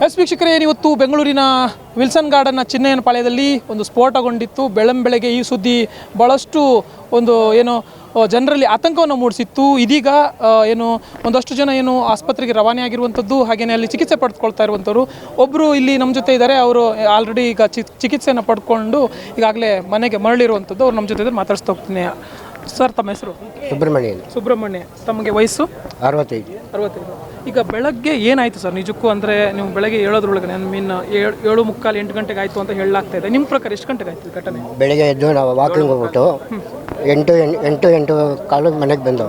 S ವೀಕ್ಷಕರೇ, ಇವತ್ತು ಬೆಂಗಳೂರಿನ ವಿಲ್ಸನ್ ಗಾರ್ಡನ್ನ ಚಿನ್ನಯ್ಯನ ಪಾಳ್ಯದಲ್ಲಿ ಒಂದು ಸ್ಫೋಟಗೊಂಡಿತ್ತು. ಬೆಳಂಬೆಳಗ್ಗೆ ಈ ಸುದ್ದಿ ಭಾಳಷ್ಟು ಒಂದು ಜನರಲ್ಲಿ ಆತಂಕವನ್ನು ಮೂಡಿಸಿತ್ತು. ಇದೀಗ ಒಂದಷ್ಟು ಜನ ಆಸ್ಪತ್ರೆಗೆ ರವಾನೆ ಆಗಿರುವಂಥದ್ದು, ಹಾಗೆಯೇ ಅಲ್ಲಿ ಚಿಕಿತ್ಸೆ ಪಡೆದುಕೊಳ್ತಾ ಇರುವಂಥವ್ರು ಒಬ್ಬರು ಇಲ್ಲಿ ನಮ್ಮ ಜೊತೆ ಇದ್ದಾರೆ. ಅವರು ಆಲ್ರೆಡಿ ಈಗ ಚಿಕಿತ್ಸೆಯನ್ನು ಪಡ್ಕೊಂಡು ಈಗಾಗಲೇ ಮನೆಗೆ ಮರಳಿರುವಂಥದ್ದು. ಅವ್ರು ನಮ್ಮ ಜೊತೆ ಇದ್ದಾರೆ, ಮಾತಾಡಿಸ್ತಾ ಹೋಗ್ತೀನಿ. ಸರ್, ತಮ್ಮ ಹೆಸರು? ಸುಬ್ರಹ್ಮಣ್ಯ. ತಮಗೆ ವಯಸ್ಸು? 65. ಈಗ ಬೆಳಗ್ಗೆ ಏನಾಯಿತು ಸರ್ ನಿಜಕ್ಕೂ? ಅಂದರೆ ನೀವು ಬೆಳಗ್ಗೆ ಹೇಳೋದ್ರೊಳಗೆ ಮೀನ್ 7:45 8 ಗಂಟೆಗೆ ಆಯಿತು ಅಂತ ಹೇಳಲಾಗ್ತಾ ಇದೆ. ನಿಮ್ಮ ಪ್ರಕಾರ ಎಷ್ಟು ಗಂಟೆಗೆ ಆಯಿತು ಘಟನೆ? ಬೆಳಗ್ಗೆ ಎದ್ದು ನಾವು ವಾಕಿಂಗ್ ಹೋಗ್ಬಿಟ್ಟು 8 ಕಾಲದ ಮನೆಗೆ ಬಂದು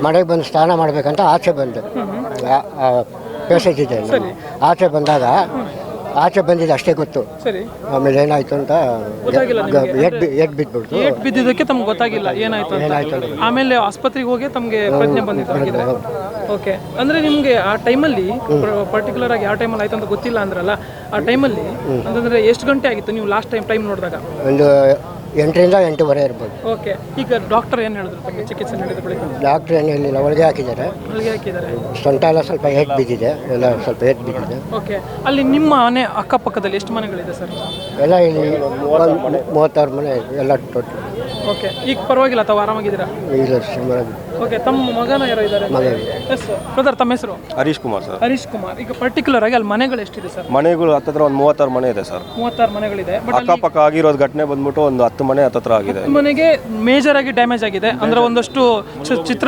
ಮನೆಗೆ ಬಂದು ಸ್ನಾನ ಮಾಡಬೇಕಂತ ಆಚೆ ಬಂದು ಪೇಷಂಟ್ ಇದೆ. ಆಚೆ ಬಂದಾಗ ಆಚೆ ಬಂದಿದ್ದು ಅಷ್ಟೇ ಗೊತ್ತು. ಆಮೇಲೆ ಏನಾಯ್ತು ಅಂತ ಎಡ್ ಬಿದ್ಬಿಡ್ತು. ಬಿದ್ದಿದ್ದಕ್ಕೆ ತಮ್ಗೆ ಗೊತ್ತಾಗಿಲ್ಲ ಏನಾಯ್ತು ಅಂತ. ಆಮೇಲೆ ಆಸ್ಪತ್ರೆಗೆ ಹೋಗಿ ತಮಗೆ ಪ್ರಜ್ಞೆ ಬಂದಿತ್ತು. ಓಕೆ, ಅಂದರೆ ನಿಮಗೆ ಆ ಟೈಮಲ್ಲಿ ಪರ್ಟಿಕ್ಯುಲರ್ ಆಗಿ ಯಾವ ಟೈಮಲ್ಲಿ ಆಯ್ತು ಅಂತ ಗೊತ್ತಿಲ್ಲ ಅಂದ್ರಲ್ಲ, ಆ ಟೈಮಲ್ಲಿ ಅಂತಂದರೆ ಎಷ್ಟು ಗಂಟೆ ಆಗಿತ್ತು ನೀವು ಲಾಸ್ಟ್ ಟೈಮ್ ನೋಡಿದಾಗ? ಒಂದು 8ರಿಂದ 8:15 ಇರ್ಬೋದು. ಓಕೆ, ಈಗ ಡಾಕ್ಟರ್ ಏನು ಹೇಳಿದ್ರು ತಮಗೆ ಚಿಕಿತ್ಸೆ ನೀಡಿದ ಬಳಿಕ? ಡಾಕ್ಟರ್ ಏನು ಹೇಳಿಲ್ಲ, ಒಳಗೆ ಹಾಕಿದ್ದಾರೆ. ಸೊಂಟ ಎಲ್ಲ ಸ್ವಲ್ಪ ಏಟ್ ಬಿದ್ದಿದೆ, ಎಲ್ಲ ಸ್ವಲ್ಪ ಏಟ್ ಬಿದ್ದಿದೆ. ಓಕೆ, ಅಲ್ಲಿ ನಿಮ್ಮ ಮನೆ ಅಕ್ಕಪಕ್ಕದಲ್ಲಿ ಎಷ್ಟು ಮನೆಗಳಿದೆ ಸರ್? ಎಲ್ಲ ಇಲ್ಲಿ 36 ಮನೆ ಎಲ್ಲ ಟೋಟಲ್. ಓಕೆ, ಈಗ ಪರವಾಗಿಲ್ಲ, ತಾವು ಆರಾಮಾಗಿದ್ದೀರಾ? ಇಲ್ಲ, ಸುಮಾರು. ಓಕೆ, ತಮ್ಮ ಮಗನ ಯಾರೋ ಇದ್ದಾರೆ? ಎಸ್ ಬ್ರದರ್, ತಮ್ಮ ಹೆಸರು? ಹರೀಶ್ ಕುಮಾರ್ ಸರ್. ಹರೀಶ್ ಕುಮಾರ್. ಈಗ ಪರ್ಟಿಕ್ಯುಲರ್ ಆಗಿ ಅಲ್ಲಿ ಮನೆಗಳು ಎಷ್ಟಿದೆ ಸರ್? ಮನೆಗಳು ಹತ್ತಿರ ಒಂದು 36 ಮನೆ ಇದೆ ಸರ್. 36 ಮನೆಗಳಿದೆ. ಅಕ್ಕಪಕ್ಕ ಆಗಿರೋದು ಘಟನೆ ಬಂದ್ಬಿಟ್ಟು ಒಂದು 10 ಮನೆ ಹತ್ತಿರ ಆಗಿದೆ. ಮನೆಗೆ ಮೇಜರ್ ಆಗಿ ಡ್ಯಾಮೇಜ್ ಆಗಿದೆ, ಅಂದ್ರೆ ಒಂದಷ್ಟು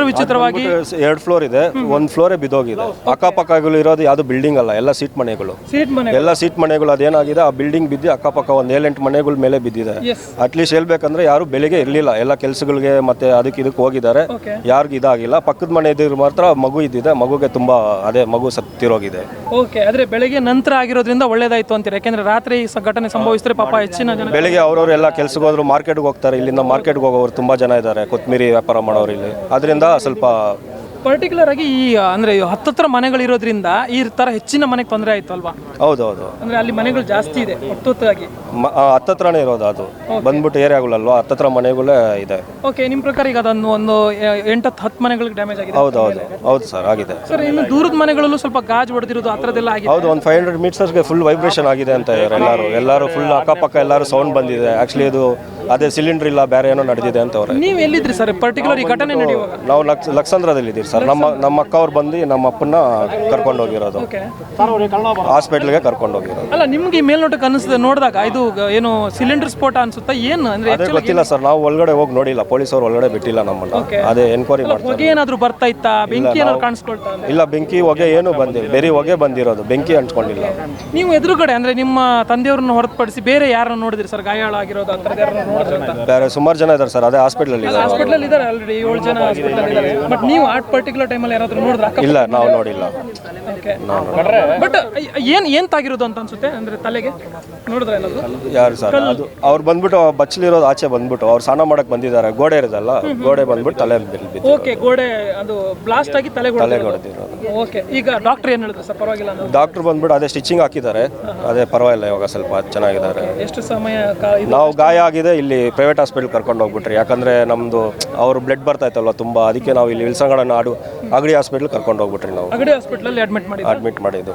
ವಿಚಿತ್ರವಾಗಿ 2 ಫ್ಲೋರ್ ಇದೆ, 1 ಫ್ಲೋರೇ ಬಿದ್ದೋಗಿದೆ. ಅಕ್ಕಪಕ್ಕಗಳು ಇರೋದು ಯಾವುದು ಬಿಲ್ಡಿಂಗ್ ಅಲ್ಲ, ಎಲ್ಲ ಸೀಟ್ ಮನೆಗಳು. ಎಲ್ಲ ಸೀಟ್ ಮನೆಗಳು. ಅದೇನಾಗಿದೆ, ಆ ಬಿಲ್ಡಿಂಗ್ ಬಿದ್ದು ಅಕ್ಕಪಕ್ಕ ಒಂದು 7-8 ಮನೆಗಳ ಮೇಲೆ ಬಿದ್ದಿದೆ. ಅಟ್ಲೀಸ್ಟ್ ಹೇಳ್ಬೇಕಂದ್ರೆ ಯಾರು ಬೆಳಿಗ್ಗೆ ಇರಲಿಲ್ಲ, ಎಲ್ಲ ಕೆಲಸಗಳಿಗೆ ಮತ್ತೆ ಇದಕ್ಕೆ ಹೋಗಿದ್ದಾರೆ. ಯಾರಿಗೂ ಇದಾಗಿಲ್ಲ. ಪಕ್ಕದ ಮನೆ ಇದ್ದಿದ್ರು ಮಾತ್ರ ಮಗು ಇದ್ದಿದೆ, ಮಗುಗೆ ತುಂಬಾ ಮಗು ಸತ್ತಿರೋಗಿದೆ. ಓಕೆ, ಆದ್ರೆ ಬೆಳಗ್ಗೆ ನಂತರ ಆಗಿರೋದ್ರಿಂದ ಒಳ್ಳೇದಾಯ್ತು ಅಂತೀರಾ? ಯಾಕೆಂದ್ರೆ ರಾತ್ರಿ ಘಟನೆ ಸಂಭವಿಸಿದ್ರೆ ಪಾಪ ಹೆಚ್ಚಿನ ಜನ ಬೆಳಿಗ್ಗೆ ಅವ್ರವ್ರು ಎಲ್ಲ ಕೆಲ್ಸಕ್ಕೆ ಹೋದ್ರು, ಮಾರ್ಕೆಟ್ಗೆ ಹೋಗ್ತಾರೆ. ಇಲ್ಲಿಂದ ಮಾರ್ಕೆಟ್ಗೆ ಹೋಗೋರು ತುಂಬಾ ಜನ ಇದ್ದಾರೆ, ಕೊತ್ತಂಬರಿ ವ್ಯಾಪಾರ ಮಾಡೋರು ಇಲ್ಲಿ. ಅದರಿಂದ ಸ್ವಲ್ಪ ಪರ್ಟಿಕ್ಯುಲರ್ ಆಗಿ ಈ ಅಂದ್ರೆ ಹತ್ತತ್ರ ಮನೆಗಳಿರೋದ್ರಿಂದ ಈ ತರ ಹೆಚ್ಚಿನ ಮನೆಗೆ ತೊಂದರೆ ಆಯ್ತು ಅಲ್ವಾ? ಹೌದೌದು, ಅಂದ್ರೆ ಅಲ್ಲಿ ಮನೆಗಳು ಜಾಸ್ತಿ ಇದೆ ಹತ್ತೊತ್ತಾಗಿ. ಹತ್ತತ್ರನೇ ಇರೋದು, ಅದು ಬಂದ್ಬಿಟ್ಟು ಏರಿಯಾಗಳಲ್ವಾ, ಹತ್ತತ್ರ ಮನೆಗಳೇ ಇದೆ. ಓಕೆ, ನಿಮ್ಮ ಪ್ರಕಾರ ಈಗ ಅದನ್ನು ಒಂದು 8-10 ಮನೆಗಳಿಗೆ ಡ್ಯಾಮೇಜ್ ಆಗಿದೆ? ಹೌದು ಸರ್, ಆಗಿದೆ ಸರ್. ಇನ್ನು ದೂರದ ಮನೆಗಳಲ್ಲೂ ಸ್ವಲ್ಪ ಗಾಜು ಹೊಡೆದಿರೋದು ಆ ಥರದ್ದೆಲ್ಲ ಆಗಿದೆ? ಹೌದು, ಒಂದು 500 ಮೀಟರ್ಸ್ಗೆ ಫುಲ್ ವೈಬ್ರೇಷನ್ ಆಗಿದೆ ಅಂತ ಎಲ್ಲರೂ ಫುಲ್ ಅಕ್ಕಪಕ್ಕ ಎಲ್ಲರೂ ಸೌಂಡ್ ಬಂದಿದೆ. ಆಕ್ಚುಲಿ ಅದು ಅದೇ ಸಿಲಿಂಡರ್ ಇಲ್ಲ, ಬೇರೆ ಏನೋ ನಡೆದಿದೆ ಅಂತ ಅವ್ರೆ. ನೀವು ಎಲ್ಲಿದ್ರಿ ಸರ್ ಪರ್ಟಿಕ್ಯುಲರ್ ಈ ಘಟನೆ ನಡೆಯುವಾಗ? ನಾವು ಲಕ್ಸಂದ್ರದಲ್ಲಿ ಇದ್ದೀವಿ ಸರ್. ನಮ್ಮ ಅಕ್ಕ ಅವ್ರು ಬಂದು ನಮ್ಮ ಅಪ್ಪನ್ನ ಕರ್ಕೊಂಡು ಹೋಗಿರೋದು, ಹಾಸ್ಪಿಟ್ಲ್ಗೆ ಕರ್ಕೊಂಡು ಹೋಗಿರೋದು. ಅಲ್ಲ, ನಿಮ್ಗೆ ಈ ಮೇಲ್ನೋಟಕ್ಕೆ ಅನಿಸ್ತದೆ ನೋಡಿದಾಗ ಇದು ಏನು ಸಿಲಿಂಡರ್ ಸ್ಫೋಟ ಅನ್ಸುತ್ತಾ ಏನು? ಅಂದ್ರೆ ಗೊತ್ತಿಲ್ಲ ಸರ್, ನಾವು ಒಳಗಡೆ ಹೋಗಿ ನೋಡಿಲ್ಲ, ಪೊಲೀಸರು ಒಳಗಡೆ ಬಿಟ್ಟಿಲ್ಲ ನಮ್ಮನ್ನ. ಅದೇ ಎನ್ಕ್ವೈರಿ ಮಾಡ್ತಾರೆ. ಹೊಗೆ ಏನಾದ್ರು ಬರ್ತಾ ಇತ್ತಾ? ಬೆಂಕಿ ಏನಾದ್ರು ಕಾಣಿಸ್ಕೊಳ್ತಾ? ಇಲ್ಲ, ಬೆಂಕಿ ಹೊಗೆ ಏನು ಬಂದಿಲ್ಲ, ಬೇರೆ ಹೊಗೆ ಬಂದಿರೋದು, ಬೆಂಕಿ ಅಂಟ್ಕೊಂಡಿಲ್ಲ. ನೀವು ಎದುರುಗಡೆ ಅಂದ್ರೆ ನಿಮ್ಮ ತಂದೆಯವ್ರನ್ನ ಹೊರತುಪಡಿಸಿ ಬೇರೆ ಯಾರನ್ನ ನೋಡಿದ್ರಿ ಸರ್ ಗಾಯಾಳ ಆಗಿರೋದು? ಬೇರೆ ಸುಮಾರು ಜನ ಇದ್ದಾರೆ ಸರ್, ಅದೇ ಹಾಸ್ಪಿಟಲ್ ಇದ್ದಾರೆ ಆಲ್ರೆಡಿ 7 ಜನ ಹಾಸ್ಪಿಟಲ್ ಇದ್ದಾರೆ. ಬಟ್ ನೀವು ಆ ಪರ್ಟಿಕ್ಯುಲರ್ ಟೈಮಲ್ಲಿ ಯಾರಾದ್ರೂ ನೋಡಿದ್ರ? ಇಲ್ಲ, ನಾವು ನೋಡಿಲ್ಲ. ಬಟ್ ಏನ್ ತಾಗಿರೋದು ಅಂತ ಅನ್ಸುತ್ತೆ, ಅಂದ್ರೆ ತಲೆಗೆ ನೋಡಿದ್ರೆ ಯಾರು ಸರ್? ಅದು ಅವ್ರು ಬಂದ್ಬಿಟ್ಟು ಬಚ್ಚಲಿರೋದು ಆಚೆ ಬಂದ್ಬಿಟ್ಟು ಅವ್ರು ಸ್ನಾನ ಮಾಡಕ್ ಬಂದಿದ್ದಾರೆ, ಗೋಡೆ ಇರೋದಲ್ಲ, ಗೋಡೆ ಬಂದ್ಬಿಟ್ಟು ತಲೆ ಬಿದ್ದು. ಓಕೆ, ಗೋಡೆ ಅದು ಬ್ಲಾಸ್ಟ್ ಆಗಿ ತಲೆಗೆ ಹೊಡೆದಿರೋದು. ಓಕೆ, ಈಗ ಡಾಕ್ಟರ್ ಏನ್ ಹೇಳಿದ್ರು ಸರ್? ಪರವಾಗಿಲ್ಲ? ಡಾಕ್ಟರ್ ಬಂದ್ಬಿಟ್ಟು ಅದೇ ಸ್ಟಿಚಿಂಗ್ ಹಾಕಿದ್ದಾರೆ, ಅದೇ ಪರವಾಗಿಲ್ಲ, ಇವಾಗ ಸ್ವಲ್ಪ ಚೆನ್ನಾಗಿದ್ದಾರೆ. ಎಷ್ಟು ಸಮಯ? ನಾವು ಗಾಯ ಆಗಿದೆ, ಇಲ್ಲಿ ಪ್ರೈವೇಟ್ ಹಾಸ್ಪಿಟಲ್ ಕರ್ಕೊಂಡು ಹೋಗ್ಬಿಟ್ರಿ. ಯಾಕಂದ್ರೆ ನಮ್ದು ಅವ್ರು ಬ್ಲಡ್ ಬರ್ತಾ ಇತ್ತಲ್ವ ತುಂಬಾ, ಅದಕ್ಕೆ ನಾವು ಇಲ್ಲಿ ವಿಲ್ಸಂಗಡನ ಅಗಡಿ ಹಾಸ್ಪಿಟಲ್ ಕರ್ಕೊಂಡು ಹೋಗ್ಬಿಟ್ರಿ. ನಾವು ಅಗಡಿ ಹಾಸ್ಪಿಟಲ್ ಅಡ್ಮಿಟ್ ಮಾಡಿದ್ದು.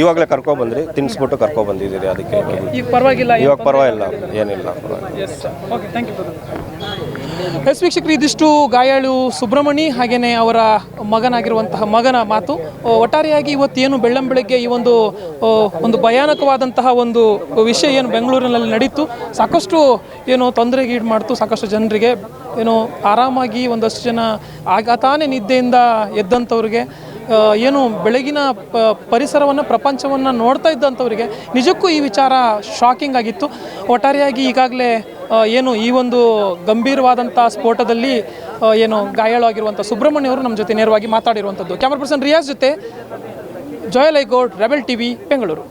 ಇವಾಗಲೇ ಕರ್ಕೊಂಡ್ ಬಂದ್ರಿ, ತಿನ್ಸ್ಬಿಟ್ಟು ಕರ್ಕೊಂಡ್ ಬಂದಿದ್ದೀರಿ. ಅದಕ್ಕೆ ಈಗ ಪರವಾಗಿಲ್ಲ? ಇವಾಗ ಪರವಾಗಿಲ್ಲ, ಏನಿಲ್ಲ. ಎಸ್ ವೀಕ್ಷಕರು, ಇದಿಷ್ಟು ಗಾಯಾಳು ಸುಬ್ರಹ್ಮಣಿ ಹಾಗೇನೆ ಅವರ ಮಗನ ಮಾತು. ಒಟ್ಟಾರೆಯಾಗಿ ಇವತ್ತೇನು ಬೆಳ್ಳಂಬೆಳಗ್ಗೆ ಈ ಒಂದು ಭಯಾನಕವಾದಂತಹ ಒಂದು ವಿಷಯ ಏನು ಬೆಂಗಳೂರಿನಲ್ಲಿ ನಡೀತು, ಸಾಕಷ್ಟು ತೊಂದರೆಗೀಡು ಮಾಡ್ತು. ಸಾಕಷ್ಟು ಜನರಿಗೆ ಆರಾಮಾಗಿ ಒಂದಷ್ಟು ಜನ ತಾನೇ ನಿದ್ದೆಯಿಂದ ಎದ್ದಂಥವ್ರಿಗೆ, ಬೆಳಗಿನ ಪರಿಸರವನ್ನು ಪ್ರಪಂಚವನ್ನು ನೋಡ್ತಾ ಇದ್ದಂಥವರಿಗೆ ನಿಜಕ್ಕೂ ಈ ವಿಚಾರ ಶಾಕಿಂಗ್ ಆಗಿತ್ತು. ಒಟ್ಟಾರೆಯಾಗಿ ಈಗಾಗಲೇ ಈ ಒಂದು ಗಂಭೀರವಾದಂಥ ಸ್ಫೋಟದಲ್ಲಿ ಗಾಯಾಳಾಗಿರುವಂಥ ಸುಬ್ರಹ್ಮಣ್ಯ ಅವರು ನಮ್ಮ ಜೊತೆ ನೇರವಾಗಿ ಮಾತಾಡಿರುವಂಥದ್ದು. ಕ್ಯಾಮರಾ ಪರ್ಸನ್ ರಿಯಾಜ್ ಜೊತೆ ಜೋಯಲ್ ಐಗೌಡ್, ರೆಬೆಲ್ ಟಿವಿ, ಬೆಂಗಳೂರು.